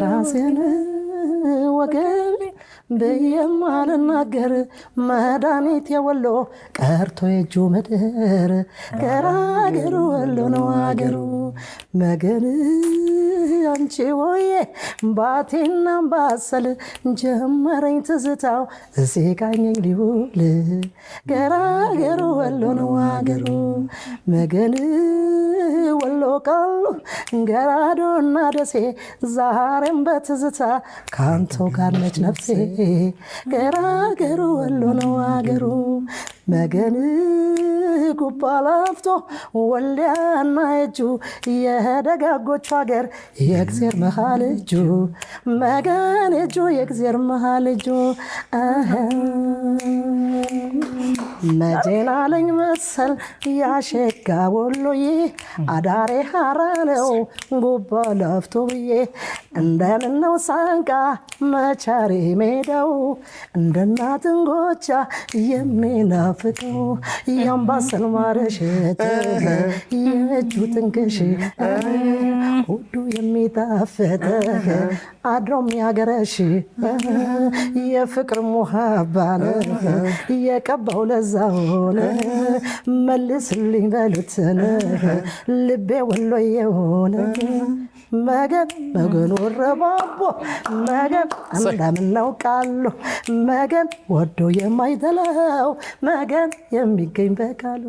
ራሴን ወገቤ በየማልናገር መድኃኒት የወሎ ቀርቶ የእጁ ምድር ገራገሩ ወሎ ነው አገሩ መገን አንቺ ሆዬ ባቴና ባሰል ጀመረኝ ትዝታው ሲቃኘኝ ሊውል ገራገሩ ወሎ ነው አገሩ መገን ወሎ ቃሉ ገራዶና ደሴ ዛሬም በትዝታ ካንተው ጋር ነች ነፍሴ ገራገሩ ወሎ ነው አገሩ መገን ጉባ ላፍቶ ወልዲያና የእጁ የደጋጎቹ ሀገር የእግዜር መሃል እጁ መገን እጁ የእግዜር መሃል እጁ መጀናለኝ መሰል ያሸጋ ወሎዬ አዳሬ ሐራ ነው ጉባ ላፍቶ ብዬ እንደምነው ሳንቃ መቻሬ ሜዳው እንደናት እንጎቻ የሚናፍቀው ያምባሰል ማረሸት የእጁ ጥንቅሽ ሁሉ የሚጣፍጥ አድሮም ያገረሽ የፍቅር ሙሃባን የቀባው ለዛውን መልስልኝ በሉትን ልቤ ወሎዬውን መገን መገን ወረባቦ መገን እንደምነው ቃሉ መገን ወዶ የማይተለው መገን የሚገኝ በቃሉ